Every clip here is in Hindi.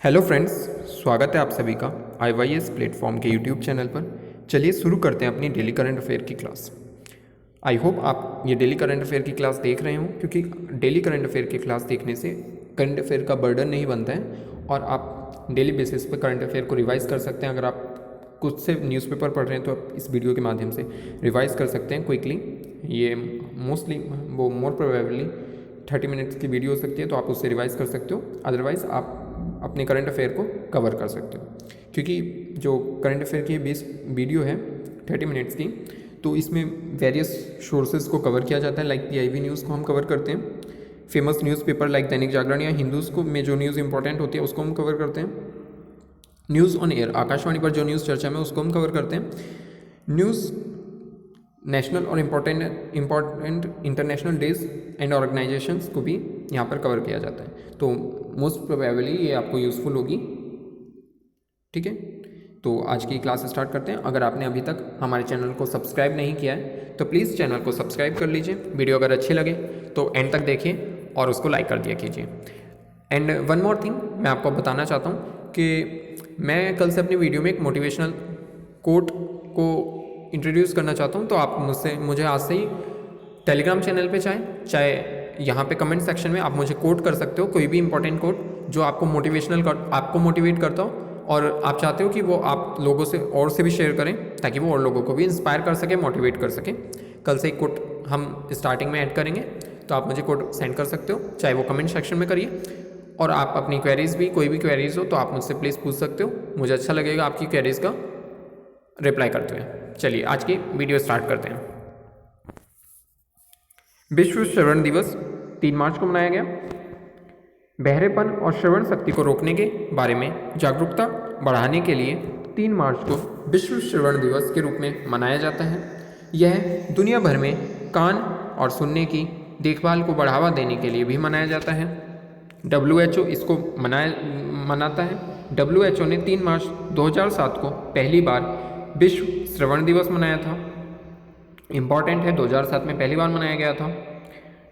हेलो फ्रेंड्स, स्वागत है आप सभी का IYS प्लेटफॉर्म के यूट्यूब चैनल पर। चलिए शुरू करते हैं अपनी डेली करंट अफेयर की क्लास। आई होप आप ये डेली करंट अफेयर की क्लास देख रहे हों, क्योंकि डेली करंट अफेयर की क्लास देखने से करंट अफेयर का बर्डन नहीं बनता है और आप डेली बेसिस पर करंट अफेयर को रिवाइज़ कर सकते हैं। अगर आप कुछ से न्यूज़पेपर पढ़ रहे हैं तो आप इस वीडियो के माध्यम से रिवाइज़ कर सकते हैं क्विकली। ये मोस्टली वो मोर प्रोबेबली 30 मिनट्स की वीडियो हो सकती है, तो आप उससे रिवाइज़ कर सकते हो। अदरवाइज़ आप अपने करंट अफेयर को कवर कर सकते हो, क्योंकि जो करंट अफेयर की बेस वीडियो है 30 मिनट्स की, तो इसमें वेरियस सोर्सेज को कवर किया जाता है। लाइक PIB न्यूज़ को हम कवर करते हैं, famous newspaper like Dainik Jagran या हिंदूज़ को में जो न्यूज़ इंपॉर्टेंट होती है उसको हम कवर करते हैं। न्यूज़ ऑन एयर, आकाशवाणी पर जो न्यूज़ चर्चा में उसको हम कवर करते हैं। न्यूज़ नेशनल और important international days and organisations को भी यहाँ पर कवर किया जाता है, तो मोस्ट प्रोबेबली ये आपको यूज़फुल होगी। ठीक है, तो आज की क्लास स्टार्ट करते हैं। अगर आपने अभी तक हमारे चैनल को सब्सक्राइब नहीं किया है तो प्लीज़ चैनल को सब्सक्राइब कर लीजिए। वीडियो अगर अच्छी लगे तो एंड तक देखिए और उसको लाइक कर दिया कीजिए। एंड वन मोर थिंग मैं आपको बताना चाहता हूँ कि मैं कल से अपनी वीडियो में एक मोटिवेशनल कोट को इंट्रोड्यूस करना चाहता हूँ, तो आप मुझे आज से ही टेलीग्राम चैनल पे चाहे यहाँ पे कमेंट सेक्शन में आप मुझे कोट कर सकते हो, कोई भी इंपॉर्टेंट कोट जो आपको आपको मोटिवेट करता हो और आप चाहते हो कि वो आप लोगों से और से भी शेयर करें ताकि वो और लोगों को भी इंस्पायर कर सके, मोटिवेट कर सके। कल से एक कोट हम स्टार्टिंग में ऐड करेंगे, तो आप मुझे कोट सेंड कर सकते हो, चाहे वो कमेंट सेक्शन में करिए। और आप अपनी क्वेरीज़ भी, कोई भी क्वेरीज़ हो तो आप मुझसे प्लीज़ पूछ सकते हो, मुझे अच्छा लगेगा आपकी क्वेरीज़ का रिप्लाई करते हुए। चलिए आज की वीडियो स्टार्ट करते हैं। विश्व श्रवण दिवस 3 मार्च को मनाया गया। बहरेपन और श्रवण शक्ति को रोकने के बारे में जागरूकता बढ़ाने के लिए 3 मार्च को विश्व श्रवण दिवस के रूप में मनाया जाता है। यह दुनिया भर में कान और सुनने की देखभाल को बढ़ावा देने के लिए भी मनाया जाता है। WHO इसको मनाता है। WHO ने 3 मार्च 2007 को पहली बार विश्व श्रवण दिवस मनाया था। इम्पॉर्टेंट है, 2007 में पहली बार मनाया गया था।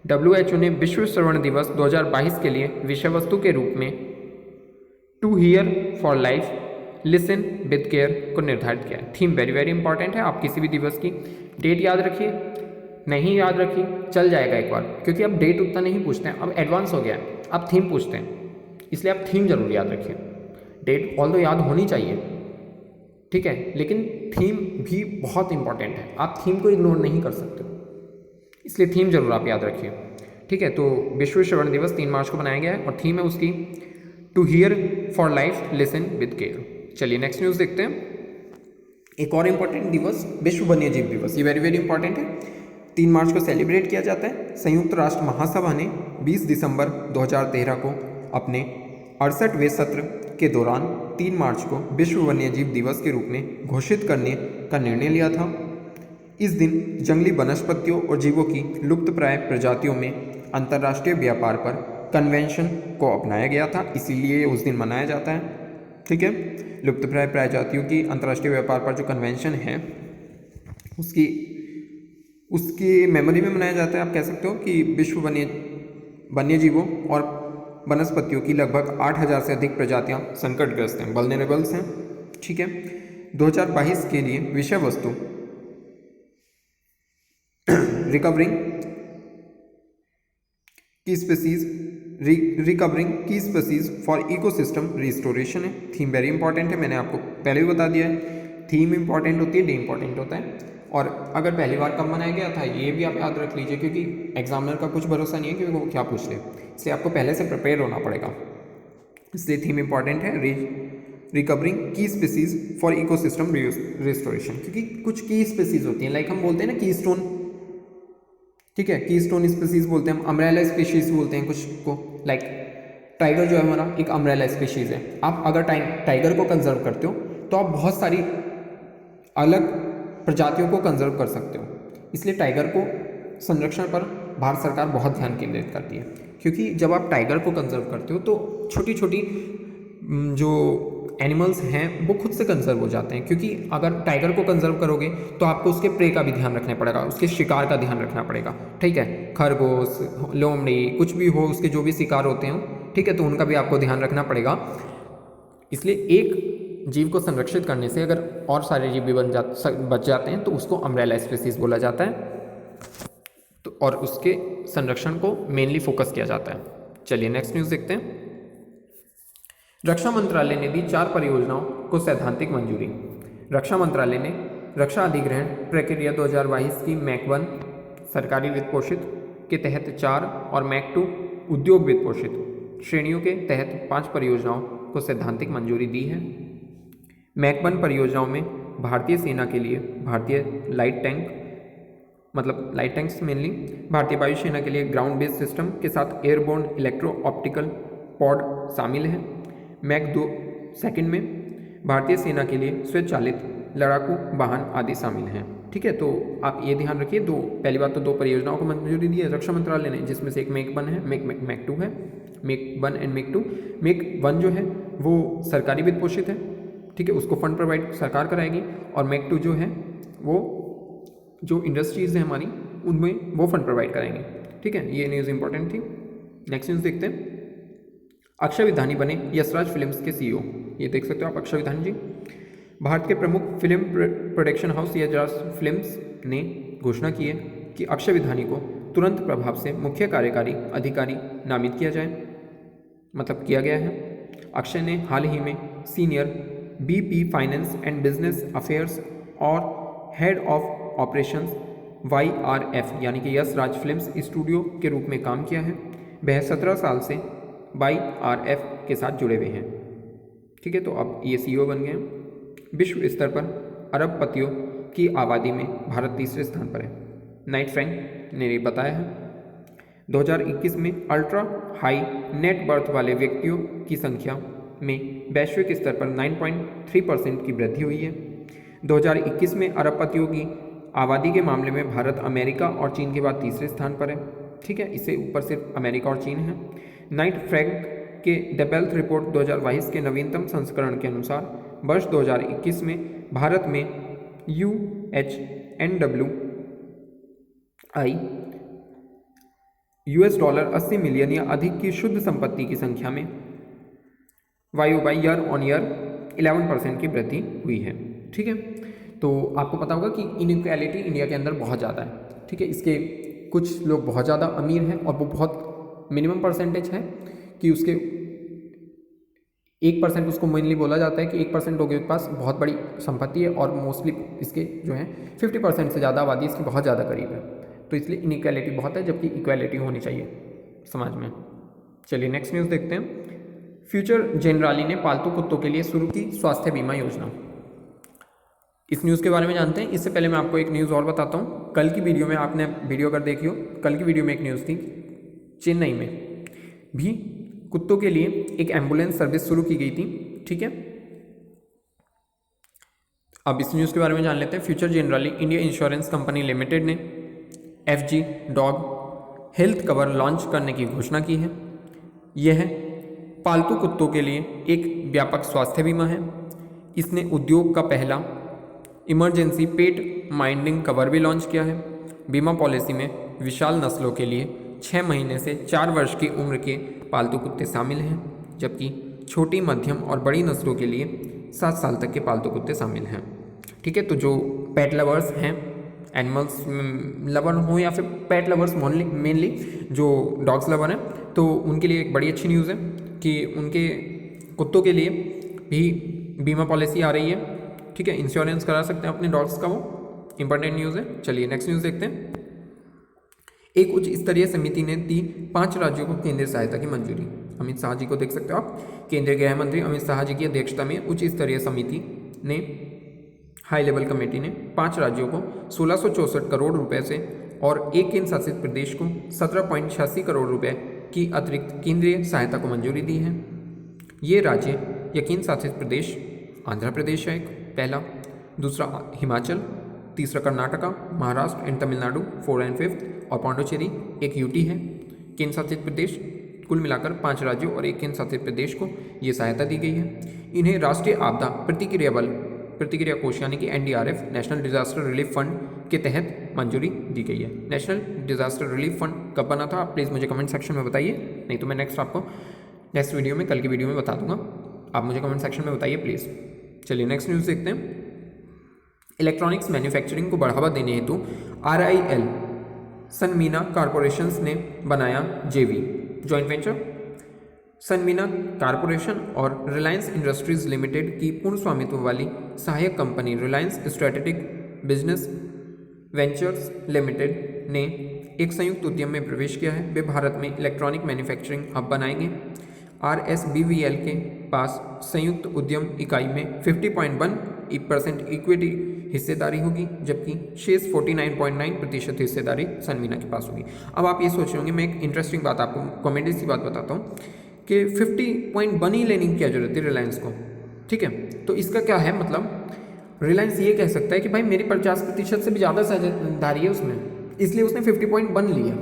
WHO ने विश्व श्रवण दिवस 2022 के लिए विषय वस्तु के रूप में to hear for life listen with care को निर्धारित किया है। थीम वेरी वेरी इंपॉर्टेंट है। आप किसी भी दिवस की डेट याद रखिए, नहीं याद रखिए चल जाएगा एक बार, क्योंकि अब डेट उतना नहीं पूछते हैं, अब एडवांस हो गया है, अब थीम पूछते हैं, इसलिए आप थीम जरूर याद रखिए। डेट ऑल्दो याद होनी चाहिए, ठीक है, लेकिन थीम भी बहुत इंपॉर्टेंट है, आप थीम को इग्नोर नहीं कर सकते, इसलिए थीम जरूर आप याद रखिए। ठीक है, तो विश्व श्रवण दिवस 3 मार्च को मनाया गया है और थीम है उसकी to hear for life listen with care. चलिए नेक्स्ट न्यूज़ देखते हैं। एक और इम्पॉर्टेंट दिवस विश्व वन्यजीव दिवस, ये वेरी वेरी इंपॉर्टेंट है। 3 मार्च को सेलिब्रेट किया जाता है। संयुक्त राष्ट्र महासभा ने 20 दिसंबर 2013 को अपने 68वें सत्र के दौरान 3 मार्च को विश्व वन्यजीव दिवस के रूप में घोषित करने का निर्णय लिया था। इस दिन जंगली वनस्पतियों और जीवों की लुप्तप्राय प्रजातियों में अंतर्राष्ट्रीय व्यापार पर कन्वेंशन को अपनाया गया था, इसीलिए उस दिन मनाया जाता है। ठीक है, लुप्तप्राय प्रजातियों की अंतर्राष्ट्रीय व्यापार पर जो कन्वेंशन है उसकी मेमोरी में मनाया जाता है। आप कह सकते हो कि विश्व वन्यजीवों और वनस्पतियों की लगभग 8000 से अधिक प्रजातियां संकटग्रस्त हैं, वल्नरेबल्स हैं। ठीक है, 2022 के लिए विषय वस्तु रिकवरिंग की स्पीसीज फॉर इकोसिस्टम रिस्टोरेशन है। थीम वेरी इंपॉर्टेंट है, मैंने आपको पहले भी बता दिया है। थीम इंपॉर्टेंट होती है, डे इंपॉर्टेंट होता है। और अगर पहली बार कब मनाया गया था ये भी आप याद रख लीजिए, क्योंकि एग्जामिनर का कुछ भरोसा नहीं है कि वो क्या पूछ ले, इसलिए आपको पहले से प्रिपेयर होना पड़ेगा, इसलिए थीम इंपॉर्टेंट है। रिकवरिंग की स्पीसीज फॉर इकोसिस्टम रिस्टोरेशन, क्योंकि कुछ की स्पीसीज होती हैं, लाइक हम बोलते हैं ना कीस्टोन, ठीक है, कीस्टोन स्पीसीज बोलते हैं हम, अम्ब्रेला स्पीशीज बोलते हैं कुछ को। लाइक टाइगर जो है हमारा एक अम्ब्रेला स्पीशीज है। आप अगर टाइगर को कंजर्व करते हो तो आप बहुत सारी अलग प्रजातियों को कंजर्व कर सकते हो, इसलिए टाइगर को संरक्षण पर भारत सरकार बहुत ध्यान केंद्रित करती है, क्योंकि जब आप टाइगर को कंजर्व करते हो तो छोटी छोटी जो एनिमल्स हैं वो खुद से कंजर्व हो जाते हैं, क्योंकि अगर टाइगर को कंजर्व करोगे तो आपको उसके प्रे का भी ध्यान रखना पड़ेगा, उसके शिकार का ध्यान रखना पड़ेगा। ठीक है, खरगोश, लोमड़ी, कुछ भी हो, उसके जो भी शिकार होते हैं, ठीक है, तो उनका भी आपको ध्यान रखना पड़ेगा। इसलिए एक जीव को संरक्षित करने से अगर और सारे जीव भी बच जाते हैं तो उसको अम्ब्रेला स्पीसीज बोला जाता है। तो और उसके संरक्षण को मेनली फोकस किया जाता है। चलिए नेक्स्ट न्यूज़ देखते हैं। रक्षा मंत्रालय ने दी 4 परियोजनाओं को सैद्धांतिक मंजूरी। रक्षा मंत्रालय ने रक्षा अधिग्रहण प्रक्रिया 2022 की मैक 1 सरकारी वित्त पोषित के तहत 4 और मैक 2 उद्योग वित्त पोषित श्रेणियों के तहत 5 परियोजनाओं को सैद्धांतिक मंजूरी दी है। मैक 1 परियोजनाओं में भारतीय सेना के लिए भारतीय लाइट टैंक्स मेनली, भारतीय वायुसेना के लिए ग्राउंड बेस्ड सिस्टम के साथ एयरबोर्न इलेक्ट्रो ऑप्टिकल पॉड शामिल है। मैक 2 सेकंड में भारतीय सेना के लिए स्वचालित लड़ाकू वाहन आदि शामिल हैं। ठीक है, तो आप ये ध्यान रखिए, पहली बात तो 2 परियोजनाओं को मंजूरी दी है रक्षा मंत्रालय ने, जिसमें से एक मैक 1 है, मैक 2 है। Mac 1 and Mac 2। मैक 1 जो है वो सरकारी वित्त पोषित है, ठीक है, उसको फंड प्रोवाइड सरकार कराएगी। और मैक 2 जो है वो जो इंडस्ट्रीज़ हैं हमारी उनमें वो फंड प्रोवाइड कराएंगे। ठीक है, ये न्यूज़ इंपॉर्टेंट थी। नेक्स्ट न्यूज़ देखते हैं। अक्षय विधानी बने यशराज फिल्म्स के CEO। ये देख सकते हो आप, अक्षय विधानी जी। भारत के प्रमुख film production house Yash Raj Films ने घोषणा की है कि अक्षय विधानी को तुरंत प्रभाव से मुख्य कार्यकारी अधिकारी नामित किया जाए, मतलब किया गया है। अक्षय ने हाल ही में senior BP finance and business affairs और हेड ऑफ ऑपरेशंस YRF यानी कि यशराज फिल्म्स स्टूडियो के रूप में काम किया है। वह 17 साल से YRF के साथ जुड़े हुए हैं। ठीक है, तो अब ये CEO बन गए हैं। विश्व स्तर पर अरबपतियों की आबादी में भारत तीसरे स्थान पर है, नाइट फ्रैंक ने ये बताया है। 2021 में अल्ट्रा हाई नेट बर्थ वाले व्यक्तियों की संख्या में वैश्विक स्तर पर 9.3% की वृद्धि हुई है। 2021 में अरबपतियों की आबादी के मामले में भारत अमेरिका और चीन के बाद तीसरे स्थान पर है। ठीक है, इससे ऊपर सिर्फ अमेरिका और चीन है। नाइट फ्रैंक के द वेल्थ रिपोर्ट 2022 के नवीनतम संस्करण के अनुसार वर्ष 2021 में भारत में UHNWI $80 मिलियन या अधिक की शुद्ध संपत्ति की संख्या में ईयर ऑन ईयर 11% की वृद्धि हुई है। ठीक है, तो आपको पता होगा कि इनइक्वालिटी इंडिया के अंदर बहुत ज़्यादा है। ठीक है, इसके कुछ लोग बहुत ज़्यादा अमीर हैं और वो बहुत मिनिमम परसेंटेज है कि उसके 1% उसको मेनली बोला जाता है कि 1% लोगों के पास बहुत बड़ी संपत्ति है और मोस्टली इसके जो है 50% से ज़्यादा आबादी इसकी बहुत ज़्यादा करीब है। तो इसलिए इनइक्वालिटी बहुत है, जबकि इक्वालिटी होनी चाहिए समाज में। चलिए नेक्स्ट न्यूज़ देखते हैं। फ्यूचर जेनराली ने पालतू कुत्तों के लिए शुरू की स्वास्थ्य बीमा योजना। इस न्यूज़ के बारे में जानते हैं। इससे पहले मैं आपको एक न्यूज़ और बताता हूँ। कल की वीडियो में आपने वीडियो अगर देखी हो, कल की वीडियो में एक न्यूज़ थी, चेन्नई में भी कुत्तों के लिए एक एम्बुलेंस सर्विस शुरू की गई थी। ठीक है, अब इस न्यूज़ के बारे में जान लेते हैं। Future generally India insurance company limited ने FG dog health cover launch करने की घोषणा की है। यह पालतू कुत्तों के लिए एक व्यापक स्वास्थ्य बीमा है। इसने उद्योग का पहला इमरजेंसी पेट माइंडिंग कवर भी लॉन्च किया है। बीमा पॉलिसी में विशाल नस्लों के लिए 6 महीने से 4 वर्ष की उम्र के पालतू कुत्ते शामिल हैं, जबकि छोटी, मध्यम और बड़ी नस्लों के लिए 7 साल तक के पालतू कुत्ते शामिल हैं। ठीक है, तो जो पेट लवर्स हैं, एनिमल्स लवर हो या फिर पेट लवर्स मेनली जो डॉग्स लवर हैं, तो उनके लिए एक बड़ी अच्छी न्यूज़ है कि उनके कुत्तों के लिए भी बीमा पॉलिसी आ रही है। ठीक है, इंश्योरेंस करा सकते हैं अपने डॉग्स का, वो इंपॉर्टेंट न्यूज़ है। चलिए नेक्स्ट न्यूज़ देखते हैं। एक उच्च स्तरीय समिति ने दी 5 राज्यों को केंद्रीय सहायता की मंजूरी। अमित शाह जी को देख सकते हो आप, केंद्रीय गृह मंत्री अमित शाह जी की अध्यक्षता में उच्च स्तरीय समिति ने, हाई लेवल कमेटी ने 5 राज्यों को 1664 करोड़ रुपए से और एक केंद्र शासित प्रदेश को 17.86 करोड़ रुपए की अतिरिक्त केंद्रीय सहायता को मंजूरी दी है। ये राज्य या केंद्र शासित प्रदेश आंध्र प्रदेश है एक पहला, दूसरा हिमाचल, तीसरा कर्नाटका, महाराष्ट्र एंड तमिलनाडु 4 एंड 5 और पांडुचेरी एक UT है। केंद्र शासित प्रदेश कुल मिलाकर 5 राज्यों और एक केंद्र शासित प्रदेश को ये सहायता दी गई है। इन्हें राष्ट्रीय आपदा प्रतिक्रिया कोष यानी कि NDRF national disaster relief fund के तहत मंजूरी दी गई है। नेशनल डिजास्टर रिलीफ फंड कब बना था आप प्लीज़ मुझे कमेंट सेक्शन में बताइए, नहीं तो मैं नेक्स्ट वीडियो में, कल की वीडियो में बता दूंगा। आप मुझे कमेंट सेक्शन में बताइए प्लीज़। चलिए नेक्स्ट न्यूज़ देखते हैं। इलेक्ट्रॉनिक्स मैन्युफैक्चरिंग को बढ़ावा देने हेतु RIL सनमीना कॉरपोरेशंस ने बनाया JV जॉइंट वेंचर। सनमीना कॉरपोरेशन और रिलायंस इंडस्ट्रीज लिमिटेड की पूर्ण स्वामित्व वाली सहायक company Reliance strategic business ventures limited ने एक संयुक्त उद्यम में प्रवेश किया है। वे भारत में इलेक्ट्रॉनिक मैन्युफैक्चरिंग हब बनाएंगे। RSBVL के पास संयुक्त उद्यम इकाई में 50.1% इक्विटी हिस्सेदारी होगी, जबकि शेष 49.9% हिस्सेदारी सनमीना के पास होगी। अब आप ये सोच रहे होंगे, मैं एक इंटरेस्टिंग बात आपको कॉमेडी सी बात बताता हूँ कि 50.1 ही लेने की क्या जरूरत है रिलायंस को, ठीक है। तो इसका क्या है मतलब, रिलायंस ये कह सकता है कि भाई मेरी 50% से भी ज़्यादा साझेदारी है उसमें, इसलिए उसने 50.1 लिया।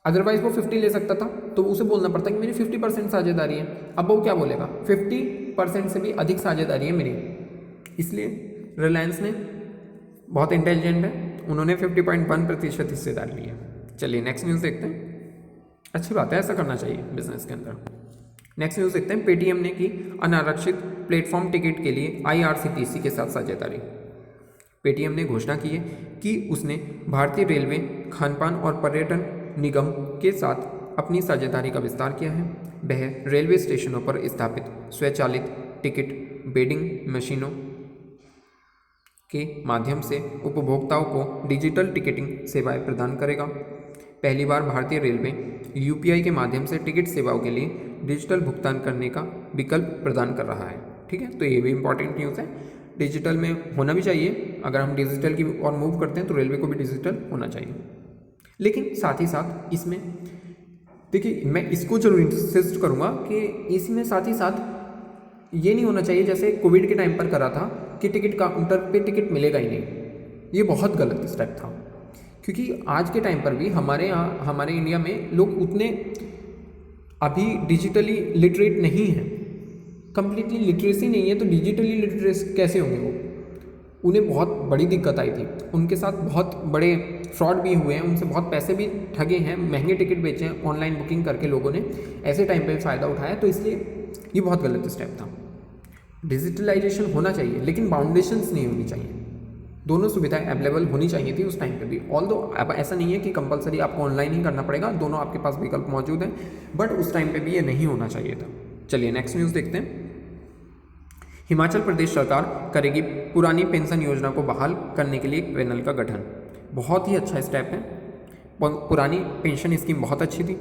अदरवाइज वो 50 ले सकता था, तो उसे बोलना पड़ता कि मेरी 50% साझेदारी है। अब वो क्या बोलेगा, 50% से भी अधिक साझेदारी है मेरी, इसलिए रिलायंस ने बहुत इंटेलिजेंट है, उन्होंने 50.1% हिस्सेदारी ली है। चलिए नेक्स्ट न्यूज़ देखते हैं। अच्छी बात है, ऐसा करना चाहिए बिजनेस के अंदर। नेक्स्ट न्यूज़ देखते हैं। पेटीएम ने की अनारक्षित प्लेटफॉर्म टिकट के लिए IRCTC के साथ साझेदारी। पेटीएम ने घोषणा की है कि उसने भारतीय रेलवे, खानपान और पर्यटन निगम के साथ अपनी साझेदारी का विस्तार किया है। वह रेलवे स्टेशनों पर स्थापित स्वचालित टिकट बेडिंग मशीनों के माध्यम से उपभोक्ताओं को डिजिटल टिकटिंग सेवाएं प्रदान करेगा। पहली बार भारतीय रेलवे UPI के माध्यम से टिकट सेवाओं के लिए डिजिटल भुगतान करने का विकल्प प्रदान कर रहा है, ठीक है। तो ये भी इंपॉर्टेंट न्यूज़ है, डिजिटल में होना भी चाहिए। अगर हम डिजिटल की और मूव करते हैं तो रेलवे को भी डिजिटल होना चाहिए। लेकिन साथ ही साथ इसमें देखिए, मैं इसको जरूर इंसिस्ट करूँगा कि इसमें साथ ही साथ ये नहीं होना चाहिए जैसे कोविड के टाइम पर करा था कि टिकट काउंटर पे टिकट मिलेगा ही नहीं। ये बहुत गलत स्टेप था, क्योंकि आज के टाइम पर भी हमारे यहाँ, हमारे इंडिया में लोग उतने अभी डिजिटली लिटरेट नहीं हैं, कंप्लीटली लिटरेसी नहीं है, तो डिजिटली लिटरेस कैसे होंगे वो। उन्हें बहुत बड़ी दिक्कत आई थी, उनके साथ बहुत बड़े फ्रॉड भी हुए हैं, उनसे बहुत पैसे भी ठगे हैं, महंगे टिकट बेचे हैं ऑनलाइन बुकिंग करके लोगों ने, ऐसे टाइम पे फ़ायदा उठाया। तो इसलिए ये बहुत गलत स्टेप था। डिजिटलाइजेशन होना चाहिए, लेकिन बाउंडेशंस नहीं होनी चाहिए। दोनों सुविधाएं अवेलेबल होनी चाहिए थी उस टाइम पे भी। ऑल्दो अब ऐसा नहीं है कि कंपलसरी आपको ऑनलाइन ही करना पड़ेगा, दोनों आपके पास विकल्प मौजूद हैं, बट उस टाइम पे भी ये नहीं होना चाहिए था। चलिए नेक्स्ट न्यूज़ देखते हैं। हिमाचल प्रदेश सरकार करेगी पुरानी पेंशन योजना को बहाल करने के लिए एक पैनल का गठन। बहुत ही अच्छा स्टेप है। पुरानी पेंशन स्कीम बहुत अच्छी थी,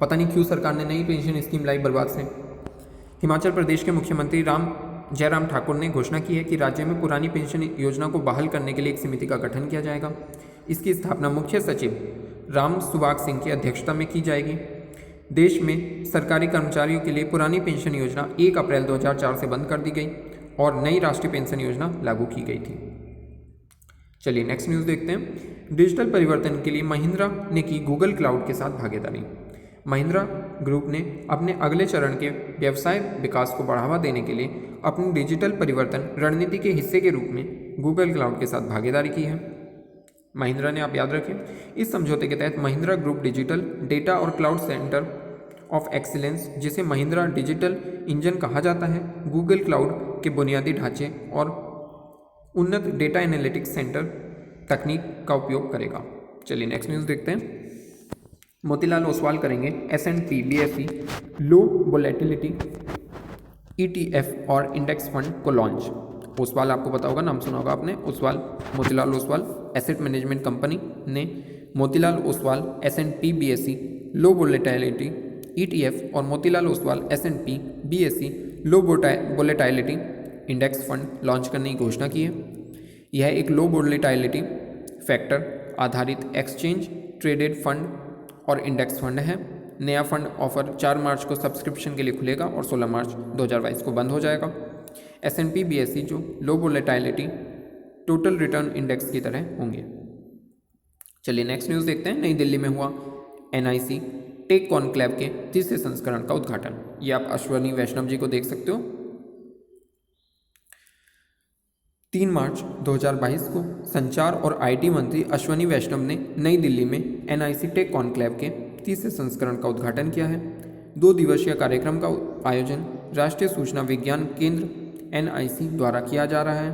पता नहीं क्यों सरकार ने नई पेंशन स्कीम लाई बर्बाद से। हिमाचल प्रदेश के मुख्यमंत्री जयराम ठाकुर ने घोषणा की है कि राज्य में पुरानी पेंशन योजना को बहाल करने के लिए एक समिति का गठन किया जाएगा। इसकी स्थापना मुख्य सचिव राम सुभाग सिंह की अध्यक्षता में की जाएगी। देश में सरकारी कर्मचारियों के लिए पुरानी पेंशन योजना 1 अप्रैल 2004 से बंद कर दी गई और नई राष्ट्रीय पेंशन योजना लागू की गई थी। चलिए नेक्स्ट न्यूज़ देखते हैं। डिजिटल परिवर्तन के लिए महिंद्रा ने की गूगल क्लाउड के साथ भागीदारी। महिंद्रा ग्रुप ने अपने अगले चरण के व्यवसाय विकास को बढ़ावा देने के लिए अपनी डिजिटल परिवर्तन रणनीति के हिस्से के रूप में गूगल क्लाउड के साथ भागीदारी की है। महिंद्रा ने, आप याद रखें, इस समझौते के तहत महिंद्रा ग्रुप डिजिटल डेटा और क्लाउड सेंटर ऑफ एक्सीलेंस, जिसे महिंद्रा डिजिटल इंजन कहा जाता है, गूगल क्लाउड के बुनियादी ढांचे और उन्नत डेटा एनालिटिक्स सेंटर तकनीक का उपयोग करेगा। चलिए नेक्स्ट न्यूज़ देखते हैं। मोतीलाल ओसवाल करेंगे S&P BSE लो वोलेटिलिटी ETF और इंडेक्स फंड को लॉन्च। ओसवाल आपको पता होगा, नाम सुना होगा आपने, Oswal, Motilal Oswal asset management company ने मोतीलाल ओसवाल S&P BSE लो वोलेटिलिटी ETF और मोतीलाल ओसवाल S&P BSE लो वोलेटिलिटी इंडेक्स फंड लॉन्च करने की घोषणा की है। यह एक लो वोलेटिलिटी फैक्टर आधारित एक्सचेंज ट्रेडेड फंड और इंडेक्स फंड है। नया फंड ऑफर 4 मार्च को सब्सक्रिप्शन के लिए खुलेगा और 16 मार्च 2022 को बंद हो जाएगा। S&P BSE जो लो वोलेटिलिटी टोटल रिटर्न इंडेक्स की तरह होंगे। चलिए नेक्स्ट न्यूज़ देखते हैं। नई दिल्ली में हुआ NIC टेक कॉन्क्लेव के तीसरे संस्करण का उद्घाटन। ये आप अश्वनी वैष्णव जी को देख सकते हो। 3 मार्च 2022 को संचार और IT मंत्री अश्वनी वैष्णव ने नई दिल्ली में NIC टेक कॉन्क्लेव के तीसरे संस्करण का उद्घाटन किया है। 2 दिवसीय कार्यक्रम का आयोजन राष्ट्रीय सूचना विज्ञान केंद्र NIC द्वारा किया जा रहा है।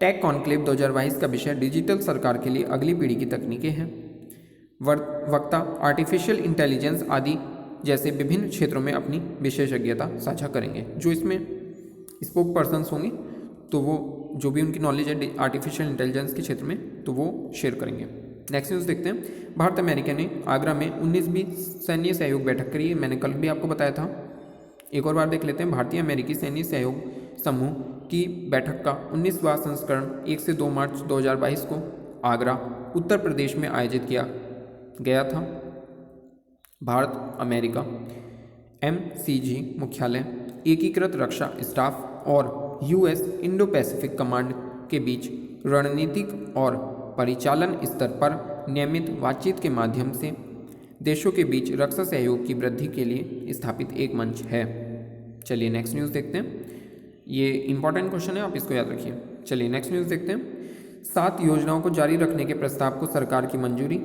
टेक कॉन्क्लेव 2022 का विषय डिजिटल सरकार के लिए अगली पीढ़ी की तकनीकें हैं। वक्ता आर्टिफिशियल इंटेलिजेंस आदि जैसे विभिन्न क्षेत्रों में अपनी विशेषज्ञता साझा करेंगे। जो इसमें स्पोक पर्सन्स होंगे तो वो जो भी उनकी नॉलेज है आर्टिफिशियल इंटेलिजेंस के क्षेत्र में तो वो शेयर करेंगे। नेक्स्ट न्यूज़ देखते हैं। भारत अमेरिका ने आगरा में 19वीं सैन्य सहयोग बैठक करी है। मैंने कल भी आपको बताया था। एक और बार देख लेते हैं। भारतीय अमेरिकी सैन्य सहयोग समूह की बैठक का 19वां संस्करण 1 से 2 मार्च 2022 को आगरा उत्तर प्रदेश में आयोजित किया गया था। भारत अमेरिका MCG मुख्यालय, एकीकृत रक्षा स्टाफ और US इंडो पैसिफिक कमांड के बीच रणनीतिक और परिचालन स्तर पर नियमित बातचीत के माध्यम से देशों के बीच रक्षा सहयोग की वृद्धि के लिए स्थापित एक मंच है। चलिए नेक्स्ट न्यूज़ देखते हैं। ये इंपॉर्टेंट क्वेश्चन है, आप इसको याद रखिए। चलिए नेक्स्ट न्यूज़ देखते हैं। 7 योजनाओं को जारी रखने के प्रस्ताव को सरकार की मंजूरी।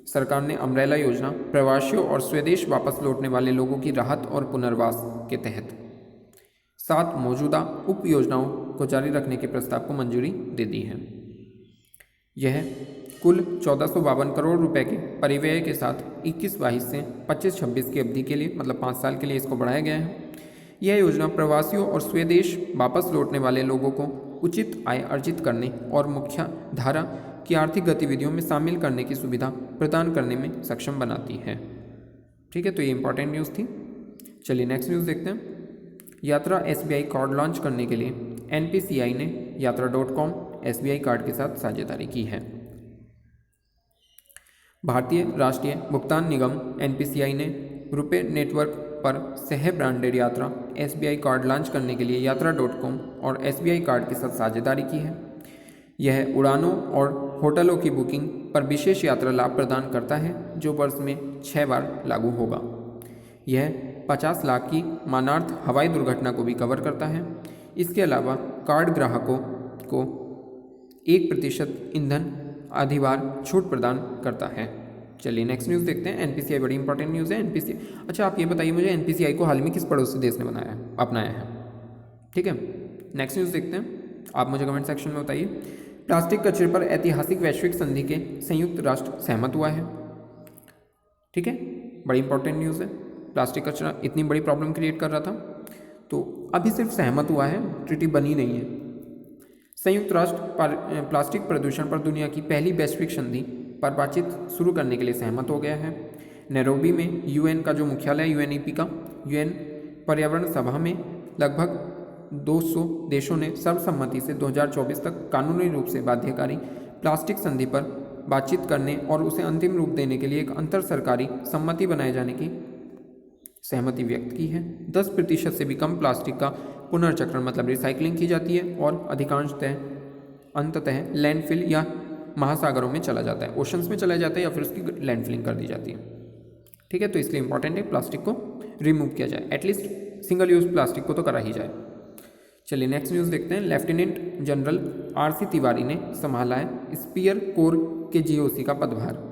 सरकार ने अम्ब्रेला योजना, प्रवासियों और स्वदेश वापस लौटने वाले लोगों की राहत और पुनर्वास के तहत 7 मौजूदा उप योजनाओं को जारी रखने के प्रस्ताव को मंजूरी दे दी है। यह कुल 1452 करोड़ रुपए के परिव्यय के साथ 21-22 से 25-26 की अवधि के लिए मतलब 5 साल के लिए इसको बढ़ाया गया है। यह योजना प्रवासियों और स्वदेश वापस लौटने वाले लोगों को उचित आय अर्जित करने और मुख्य धारा की आर्थिक गतिविधियों में शामिल करने की सुविधा प्रदान करने में सक्षम बनाती है। ठीक है, तो ये इंपॉर्टेंट न्यूज़ थी। चलिए नेक्स्ट न्यूज़ देखते हैं। यात्रा SBI कार्ड लॉन्च करने के लिए NPCI ने यात्रा.com SBI कार्ड के साथ साझेदारी की है। भारतीय राष्ट्रीय भुगतान निगम NPCI ने रुपे नेटवर्क पर सह ब्रांडेड यात्रा SBI कार्ड लॉन्च करने के लिए यात्रा.com और SBI कार्ड के साथ साझेदारी की है। यह उड़ानों और होटलों की बुकिंग पर विशेष यात्रा लाभ प्रदान करता है जो वर्ष में 6 बार लागू होगा। यह 50 लाख की मानार्थ हवाई दुर्घटना को भी कवर करता है। इसके अलावा कार्ड ग्राहकों को 1% ईंधन अधिभार छूट प्रदान करता है। चलिए नेक्स्ट न्यूज़ देखते हैं। NPCI बड़ी इंपॉर्टेंट न्यूज़ है। NPCI, अच्छा आप ये बताइए मुझे NPCI को हाल में किस पड़ोसी देश ने अपनाया है? ठीक है, नेक्स्ट न्यूज़ देखते हैं। आप मुझे कमेंट सेक्शन में बताइए। प्लास्टिक कचरे पर ऐतिहासिक वैश्विक संधि के संयुक्त राष्ट्र सहमत हुआ है। ठीक है, बड़ी इंपॉर्टेंट न्यूज़ है। प्लास्टिक कचरा इतनी बड़ी प्रॉब्लम क्रिएट कर रहा था तो अभी सिर्फ सहमत हुआ है, ट्रीटी बनी नहीं है। संयुक्त राष्ट्र प्लास्टिक प्रदूषण पर दुनिया की पहली वैश्विक संधि पर बातचीत शुरू करने के लिए सहमत हो गया है। नैरोबी में UN का जो मुख्यालय है UNEP का, UN पर्यावरण सभा में लगभग 200 देशों ने सर्वसम्मति से 2024 तक कानूनी रूप से बाध्यकारी प्लास्टिक संधि पर बातचीत करने और उसे अंतिम रूप देने के लिए एक अंतर सरकारी सम्मति बनाए जाने की सहमति व्यक्त की है। 10% से भी कम प्लास्टिक का पुनर्चक्रण मतलब रिसाइकलिंग की जाती है और अंततः लैंडफिल या महासागरों में चला जाता है, ओशंस में चला जाता है या फिर उसकी लैंडफिलिंग कर दी जाती है। ठीक है, तो इसलिए इंपॉर्टेंट है प्लास्टिक को रिमूव किया जाए, एटलीस्ट सिंगल यूज प्लास्टिक को तो करा ही जाए। चलिए नेक्स्ट न्यूज़ देखते हैं। लेफ्टिनेंट जनरल RC तिवारी ने संभाला है स्पीयर कोर के GOC का पदभार।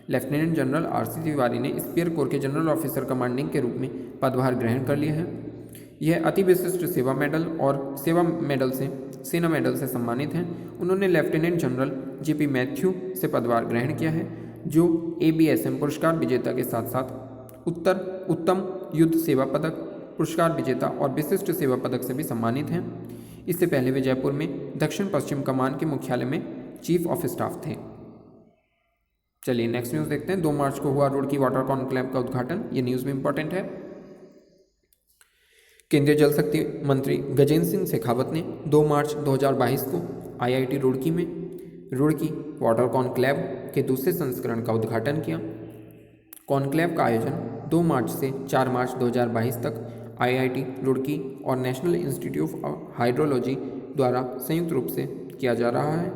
लेफ्टिनेंट जनरल RC तिवारी ने स्पीयर कोर के जनरल ऑफिसर कमांडिंग के रूप में पदभार ग्रहण कर लिया है। यह अति विशिष्ट सेवा मेडल और सेना मेडल से सम्मानित हैं। उन्होंने लेफ्टिनेंट जनरल JP मैथ्यू से पदभार ग्रहण किया है जो ABSM पुरस्कार विजेता के साथ साथ उत्तम युद्ध सेवा पदक पुरस्कार विजेता और विशिष्ट सेवा पदक से भी सम्मानित हैं। इससे पहले वे जयपुर में दक्षिण पश्चिम कमान के मुख्यालय में चीफ ऑफ स्टाफ थे। चलिए नेक्स्ट न्यूज़ देखते हैं। 2 मार्च को हुआ रुड़की वाटर कॉन्क्लेव का उद्घाटन। ये न्यूज़ भी इंपॉर्टेंट है। केंद्रीय जल शक्ति मंत्री गजेंद्र सिंह शेखावत ने 2 मार्च 2022 को IIT रुड़की में रुड़की वाटर कॉन्क्लेव के दूसरे संस्करण का उद्घाटन किया। कॉन्क्लेव का आयोजन 2 मार्च से 4 मार्च 2022 तक IIT रुड़की और नेशनल इंस्टीट्यूट ऑफ हाइड्रोलॉजी द्वारा संयुक्त रूप से किया जा रहा है।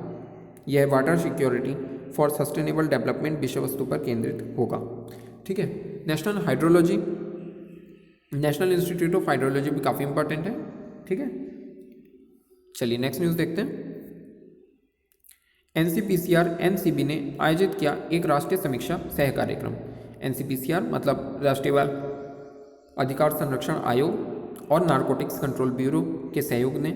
यह water security for sustainable development विषय वस्तु पर केंद्रित होगा। ठीक है, नेशनल इंस्टीट्यूट ऑफ हाइड्रोलॉजी भी काफ़ी इंपॉर्टेंट है। ठीक है, चलिए नेक्स्ट न्यूज़ देखते हैं। NCPCR NCB ने आयोजित किया एक राष्ट्रीय समीक्षा सह कार्यक्रम। NCPCR मतलब राष्ट्रीय बाल अधिकार संरक्षण आयोग और नारकोटिक्स कंट्रोल ब्यूरो के सहयोग ने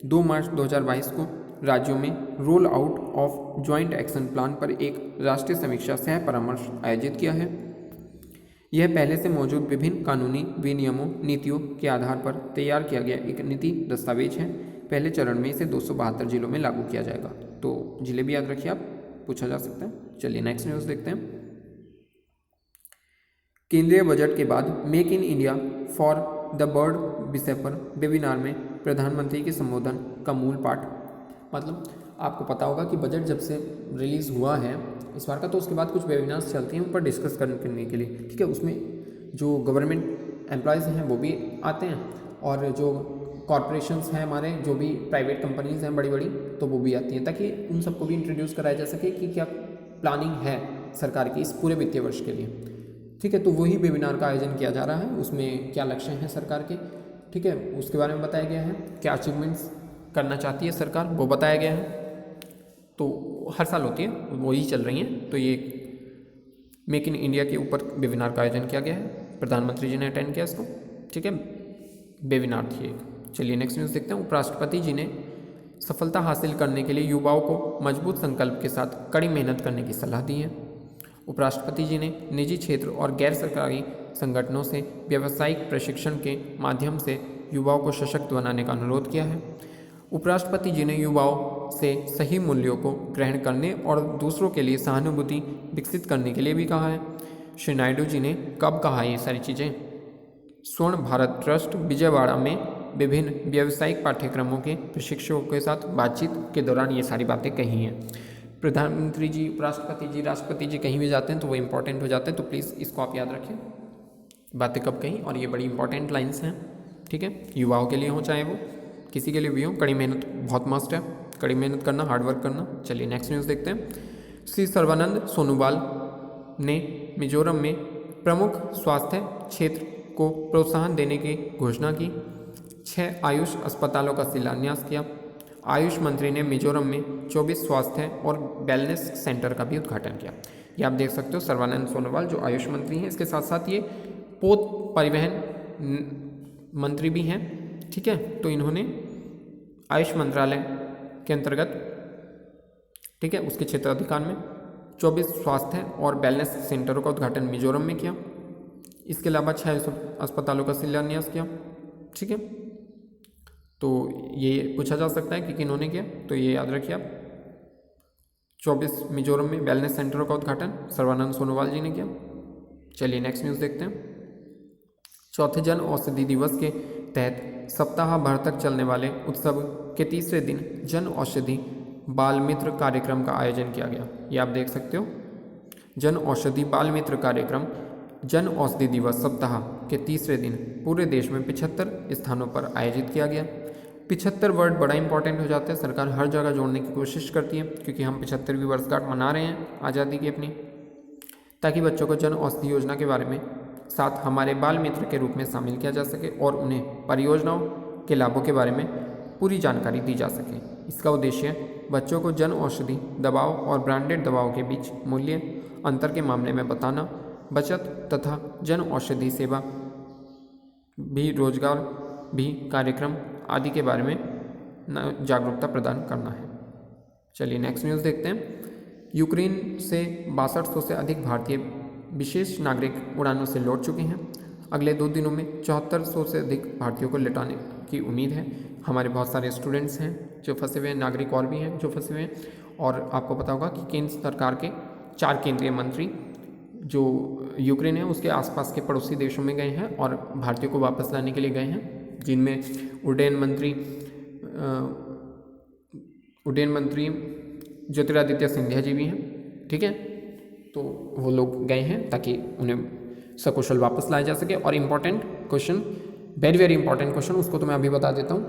2 मार्च 2022 को राज्यों में roll out of joint action plan पर एक राष्ट्रीय समीक्षा सह परामर्श आयोजित किया है। यह पहले से मौजूद विभिन्न कानूनी विनियमों नीतियों के आधार पर तैयार किया गया एक नीति दस्तावेज है। पहले चरण में इसे 272 जिलों में लागू किया जाएगा। तो जिले भी याद रखिए, आप पूछा जा सकता है। चलिए नेक्स्ट न्यूज़ देखते हैं। केंद्रीय बजट के बाद make in India for the bird विषय पर वेबिनार में प्रधानमंत्री के संबोधन का मूल पाठ, मतलब आपको पता होगा कि बजट जब से रिलीज़ हुआ है इस बार का, तो उसके बाद कुछ वेबिनार्स चलती हैं ऊपर डिस्कस करने के लिए, ठीक है। उसमें जो गवर्नमेंट एम्प्लॉयज़ हैं वो भी आते हैं और जो कॉरपोरेशंस हैं हमारे, जो भी प्राइवेट कंपनीज़ हैं बड़ी बड़ी, तो वो भी आती हैं, ताकि उन सबको भी इंट्रोड्यूस कराया जा सके कि क्या प्लानिंग है सरकार की इस पूरे वित्तीय वर्ष के लिए, ठीक है। तो वही वेबिनार का आयोजन किया जा रहा है। उसमें क्या लक्ष्य हैं सरकार के, ठीक है, उसके बारे में बताया गया है। क्या अचीवमेंट्स करना चाहती है सरकार वो बताया गया है। तो हर साल होती है, वही चल रही हैं। तो ये मेक इन इंडिया के ऊपर वेबिनार का आयोजन किया गया है, प्रधानमंत्री जी ने अटेंड किया इसको, ठीक है, वेबिनार थी एक। चलिए नेक्स्ट न्यूज़ देखते हैं। उपराष्ट्रपति जी ने सफलता हासिल करने के लिए युवाओं को मजबूत संकल्प के साथ कड़ी मेहनत करने की सलाह दी है। उपराष्ट्रपति जी ने निजी क्षेत्र और गैर सरकारी संगठनों से व्यावसायिक प्रशिक्षण के माध्यम से युवाओं को सशक्त बनाने का अनुरोध किया है। उपराष्ट्रपति जी ने युवाओं से सही मूल्यों को ग्रहण करने और दूसरों के लिए सहानुभूति विकसित करने के लिए भी कहा है। श्री नायडू जी ने कब कहा ये सारी चीज़ें? स्वर्ण भारत ट्रस्ट विजयवाड़ा में विभिन्न व्यावसायिक पाठ्यक्रमों के प्रशिक्षकों के साथ बातचीत के दौरान ये सारी बातें कही हैं। प्रधानमंत्री जी, उपराष्ट्रपति जी, राष्ट्रपति जी कहीं भी जाते हैं तो वो इंपॉर्टेंट हो जाते हैं, तो प्लीज़ इसको आप याद रखें, बातें कब कहीं, और ये बड़ी इंपॉर्टेंट लाइन्स हैं, ठीक है। युवाओं के लिए हो चाहे वो किसी के लिए भी हो, कड़ी मेहनत बहुत मस्ट है, कड़ी मेहनत करना, हार्डवर्क करना। चलिए नेक्स्ट न्यूज़ देखते हैं। श्री सर्बानंद सोनोवाल ने मिजोरम में प्रमुख स्वास्थ्य क्षेत्र को प्रोत्साहन देने की घोषणा की। 6 आयुष अस्पतालों का शिलान्यास किया। आयुष मंत्री ने मिजोरम में 24 स्वास्थ्य और वेलनेस सेंटर का भी उद्घाटन किया। ये आप देख सकते हो, सर्बानंद सोनोवाल जो आयुष मंत्री हैं, इसके साथ साथ ये पोत परिवहन मंत्री भी हैं, ठीक है। तो इन्होंने आयुष मंत्रालय के अंतर्गत, ठीक है, उसके क्षेत्राधिकार में 24 स्वास्थ्य और वेलनेस सेंटरों का उद्घाटन मिजोरम में किया। इसके अलावा 6 अस्पतालों का शिलान्यास किया, ठीक है। तो ये पूछा जा सकता है कि किन्होंने किया, तो ये याद रखिए आप। 24 मिजोरम में वेलनेस सेंटरों का उद्घाटन सर्बानंद सोनोवाल जी ने किया। चलिए नेक्स्ट न्यूज़ देखते हैं। चौथे जन औषधि दिवस के तहत सप्ताह भर तक चलने वाले उत्सव के तीसरे दिन जन औषधि बाल मित्र कार्यक्रम का आयोजन किया गया। ये आप देख सकते हो, जन औषधि बाल मित्र कार्यक्रम जन औषधि दिवस सप्ताह के तीसरे दिन पूरे देश में 75 स्थानों पर आयोजित किया गया। 75 वर्ड बड़ा इंपॉर्टेंट हो जाता है, सरकार हर जगह जोड़ने की कोशिश करती है, क्योंकि हम 75वीं वर्षगांठ मना रहे हैं आज़ादी की अपनी, ताकि बच्चों को जन औषधि योजना के बारे में साथ हमारे बाल मित्र के रूप में शामिल किया जा सके और उन्हें परियोजनाओं के लाभों के बारे में पूरी जानकारी दी जा सके। इसका उद्देश्य बच्चों को जन औषधि दवाओं और ब्रांडेड दवाओं के बीच मूल्य अंतर के मामले में बताना, बचत तथा जन औषधि सेवा भी, रोजगार भी कार्यक्रम आदि के बारे में जागरूकता प्रदान करना है। चलिए नेक्स्ट न्यूज़ देखते हैं। यूक्रेन से 6200 से अधिक भारतीय विशेष नागरिक उड़ानों से लौट चुके हैं। अगले 2 दिनों में 7400 से अधिक भारतीयों को लौटाने की उम्मीद है। हमारे बहुत सारे स्टूडेंट्स हैं जो फंसे हुए हैं, नागरिक और भी हैं जो फंसे हुए हैं। और आपको पता होगा कि केंद्र सरकार के 4 केंद्रीय मंत्री जो यूक्रेन है उसके आसपास के पड़ोसी देशों में गए हैं और भारतीयों को वापस लाने के लिए गए हैं, जिनमें उड्डयन मंत्री ज्योतिरादित्य सिंधिया जी भी हैं, ठीक है। तो वो लोग गए हैं ताकि उन्हें सकुशल वापस लाया जा सके। और important question, very very important question, उसको तो मैं अभी बता देता हूँ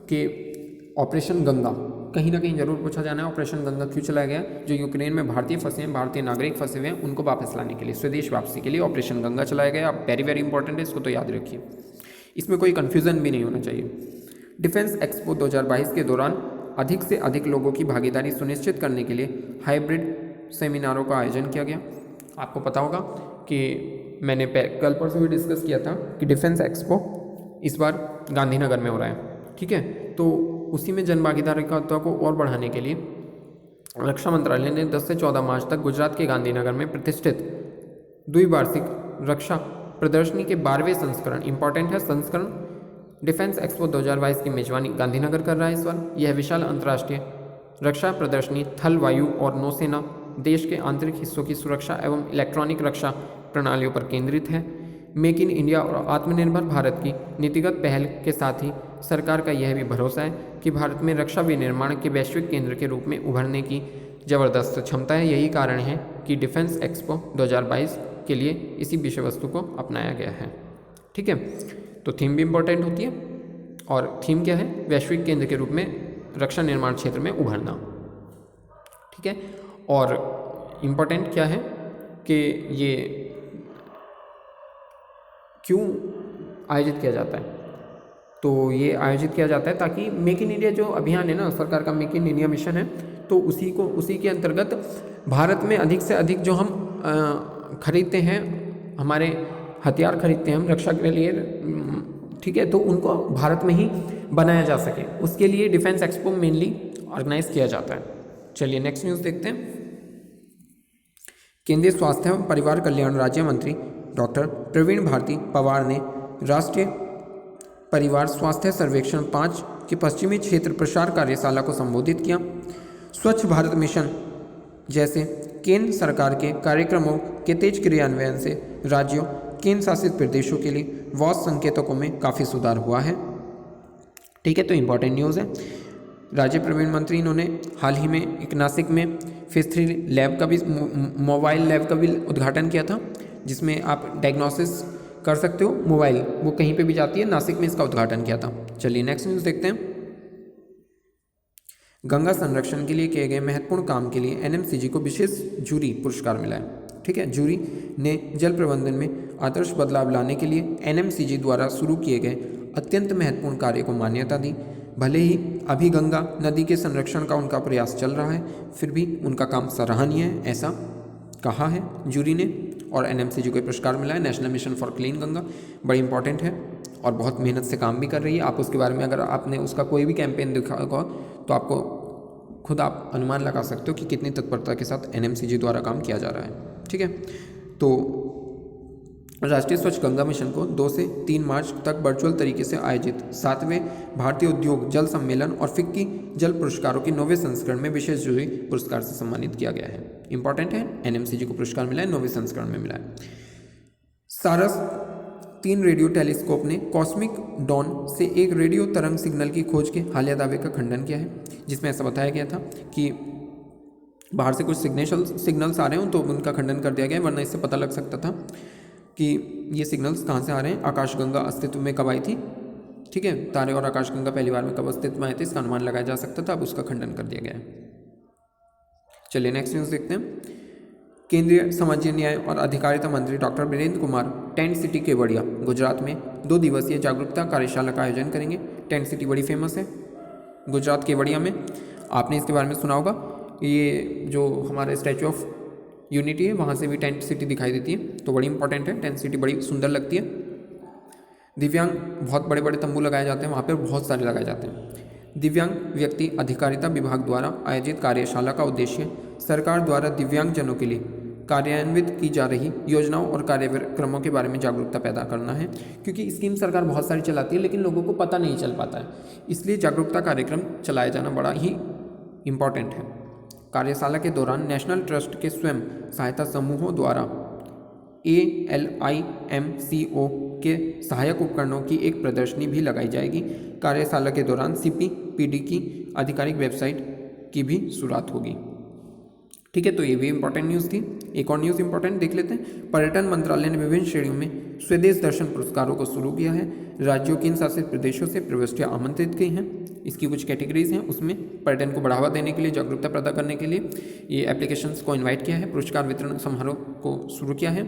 कि ऑपरेशन गंगा कहीं ना कहीं जरूर पूछा जाना है। ऑपरेशन गंगा क्यों चलाया गया? जो यूक्रेन में भारतीय फंसे हैं, भारतीय नागरिक फंसे हुए हैं, उनको वापस लाने के लिए, स्वदेश वापसी के लिए ऑपरेशन गंगा चलाया गया। आप वेरी वेरी इंपॉर्टेंट है, इसको तो याद रखिए, इसमें कोई कन्फ्यूजन भी नहीं होना चाहिए। डिफेंस एक्सपो 2022 के दौरान अधिक से अधिक लोगों की भागीदारी सुनिश्चित करने के लिए हाइब्रिड सेमिनारों का आयोजन किया गया। आपको पता होगा कि मैंने कल परसों भी डिस्कस किया था कि डिफेंस एक्सपो इस बार गांधीनगर में हो रहा है। ठीक है, तो उसी में जन भागीदारिता को और बढ़ाने के लिए रक्षा मंत्रालय ने 10 से 14 मार्च तक गुजरात के गांधीनगर में प्रतिष्ठित द्विवार्षिक रक्षा प्रदर्शनी के 12वें संस्करण, इंपॉर्टेंट है संस्करण, डिफेंस एक्सपो 2022 की मेजबानी गांधीनगर कर रहा है इस बार। यह विशाल अंतर्राष्ट्रीय रक्षा प्रदर्शनी थल, वायु और नौसेना देश के आंतरिक हिस्सों की सुरक्षा एवं इलेक्ट्रॉनिक रक्षा प्रणालियों पर केंद्रित है। मेक इन इंडिया और आत्मनिर्भर भारत की नीतिगत पहल के साथ ही सरकार का यह भी भरोसा है कि भारत में रक्षा विनिर्माण के वैश्विक केंद्र के रूप में उभरने की जबरदस्त क्षमता है। यही कारण है कि डिफेंस एक्सपो 2022 के लिए इसी विषय वस्तु को अपनाया गया है। ठीक है, तो थीम भी इम्पोर्टेंट होती है, और थीम क्या है? वैश्विक केंद्र के रूप में रक्षा निर्माण क्षेत्र में उभरना। ठीक है, और इम्पोर्टेंट क्या है कि ये क्यों आयोजित किया जाता है? तो ये आयोजित किया जाता है ताकि मेक इन इंडिया जो अभियान है ना, सरकार का मेक इन इंडिया मिशन है, तो उसी के अंतर्गत भारत में अधिक से अधिक जो हम खरीदते हैं, हमारे हथियार खरीदते हैं हम रक्षा के लिए, ठीक है, तो उनको भारत में ही बनाया जा सके, उसके लिए डिफेंस एक्सपो मेनली ऑर्गेनाइज किया जाता है। चलिए नेक्स्ट न्यूज़ देखते हैं। केंद्रीय स्वास्थ्य एवं परिवार कल्याण राज्य मंत्री डॉक्टर प्रवीण भारती पवार ने राष्ट्रीय परिवार स्वास्थ्य सर्वेक्षण 5 के पश्चिमी क्षेत्र प्रसार कार्यशाला को संबोधित किया। स्वच्छ भारत मिशन जैसे केंद्र सरकार के कार्यक्रमों के तेज क्रियान्वयन से राज्यों, केंद्र शासित प्रदेशों के लिए वॉच संकेतकों में काफ़ी सुधार हुआ है। ठीक है, तो इम्पॉर्टेंट न्यूज़ है। राज्य प्रवीण मंत्री इन्होंने हाल ही में एक नासिक में फेज 3 लैब का भी, मोबाइल लैब का भी उद्घाटन किया था, जिसमें आप डायग्नोसिस कर सकते हो मोबाइल, वो कहीं पे भी जाती है, नासिक में इसका उद्घाटन किया था। चलिए नेक्स्ट न्यूज़ देखते हैं। गंगा संरक्षण के लिए किए गए महत्वपूर्ण काम के लिए एनएमसीजी को विशेष जूरी पुरस्कार मिला है। ठीक है, जूरी ने जल प्रबंधन में आदर्श बदलाव लाने के लिए एनएमसीजी द्वारा शुरू किए गए अत्यंत महत्वपूर्ण कार्य को मान्यता दी। भले ही अभी गंगा नदी के संरक्षण का उनका प्रयास चल रहा है, फिर भी उनका काम सराहनीय है, ऐसा कहा है जूरी ने, और एनएमसीजी को पुरस्कार मिला है। National mission for clean Ganga बड़ी इंपॉर्टेंट है और बहुत मेहनत से काम भी कर रही है। आप उसके बारे में, अगर आपने उसका कोई भी कैंपेन देखा होगा तो आपको खुद आप अनुमान लगा सकते हो कि कितनी तत्परता के साथ एनएमसीजी द्वारा काम किया जा रहा है। ठीक है, तो राष्ट्रीय स्वच्छ गंगा मिशन को 2 से 3 मार्च तक वर्चुअल तरीके से आयोजित 7वें भारतीय उद्योग जल सम्मेलन और फिक्की जल पुरस्कारों के 9वें संस्करण में विशेष जूरी पुरस्कार से सम्मानित किया गया है। इंपॉर्टेंट है, एनएमसीजी को पुरस्कार मिला है, 9वें संस्करण में मिला है। सारस 3 रेडियो टेलीस्कोप ने कॉस्मिक डॉन से एक रेडियो तरंग सिग्नल की खोज के हालिया दावे का खंडन किया है, जिसमें ऐसा बताया गया था कि बाहर से कुछ सिग्नल्स आ रहे हों तो उनका खंडन कर दिया गया, वरना इससे पता लग सकता था कि ये सिग्नल्स कहाँ से आ रहे हैं, आकाशगंगा अस्तित्व में कब आई थी। ठीक है, तारे और आकाशगंगा पहली बार में कब अस्तित्व में आए थे, इसका अनुमान लगाया जा सकता था, अब उसका खंडन कर दिया गया है। चलिए नेक्स्ट न्यूज़ देखते हैं। केंद्रीय सामाजिक न्याय और अधिकारिता मंत्री doctor Virendra Kumar tent city Kevadia Gujarat में 2 दिवसीय जागरूकता कार्यशाला का आयोजन करेंगे। टेंट सिटी बड़ी फेमस है गुजरात केवड़िया में, आपने इसके बारे में सुना होगा। ये जो हमारे स्टैचू ऑफ यूनिटी है, वहाँ से भी टेंट सिटी दिखाई देती है, तो बड़ी इंपॉर्टेंट है। टेंट सिटी बड़ी सुंदर लगती है। दिव्यांग बहुत बड़े बड़े तंबू लगाए जाते हैं, वहाँ पर बहुत सारे लगाए जाते हैं। दिव्यांग व्यक्ति अधिकारिता विभाग द्वारा आयोजित कार्यशाला का उद्देश्य सरकार द्वारा दिव्यांगजनों के लिए कार्यान्वित की जा रही योजनाओं और कार्यक्रमों के बारे में जागरूकता पैदा करना है, क्योंकि स्कीम सरकार बहुत सारी चलाती है लेकिन लोगों को पता नहीं चल पाता है, इसलिए जागरूकता कार्यक्रम चलाया जाना बड़ा ही इम्पॉर्टेंट है। कार्यशाला के दौरान नेशनल ट्रस्ट के स्वयं सहायता समूहों द्वारा ALIMCO के सहायक उपकरणों की एक प्रदर्शनी भी लगाई जाएगी। कार्यशाला के दौरान CPPD की आधिकारिक वेबसाइट की भी शुरुआत होगी। ठीक है, तो ये भी इंपॉर्टेंट न्यूज़ थी। एक और न्यूज़ इंपॉर्टेंट देख लेते हैं। पर्यटन मंत्रालय ने विभिन्न श्रेणियों में स्वदेश दर्शन पुरस्कारों को शुरू किया है। राज्यों, केंद्र शासित प्रदेशों से प्रविष्टियाँ आमंत्रित की हैं। इसकी कुछ कैटेगरीज हैं, उसमें पर्यटन को बढ़ावा देने के लिए, जागरूकता पैदा करने के लिए ये एप्लीकेशंस को इन्वाइट किया है, पुरस्कार वितरण समारोह को शुरू किया है।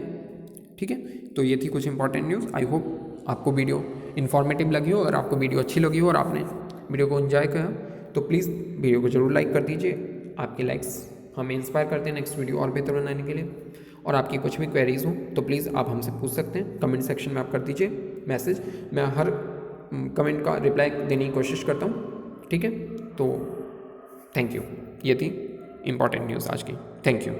ठीक है, तो ये थी कुछ इंपॉर्टेंट न्यूज़। आई होप आपको वीडियो इन्फॉर्मेटिव लगी हो, और आपको वीडियो अच्छी लगी हो और आपने वीडियो को एंजॉय किया तो प्लीज़ वीडियो को जरूर लाइक कर दीजिए। आपके लाइक्स हमें इंस्पायर करते हैं नेक्स्ट वीडियो और बेहतर बनाने के लिए। और आपकी कुछ भी क्वेरीज हो तो प्लीज़ आप हमसे पूछ सकते हैं, कमेंट सेक्शन में आप कर दीजिए मैसेज। मैं हर कमेंट का रिप्लाई देने की कोशिश करता हूँ, ठीक है। तो थैंक यू, ये थी इम्पॉर्टेंट न्यूज़ आज की। Thank you.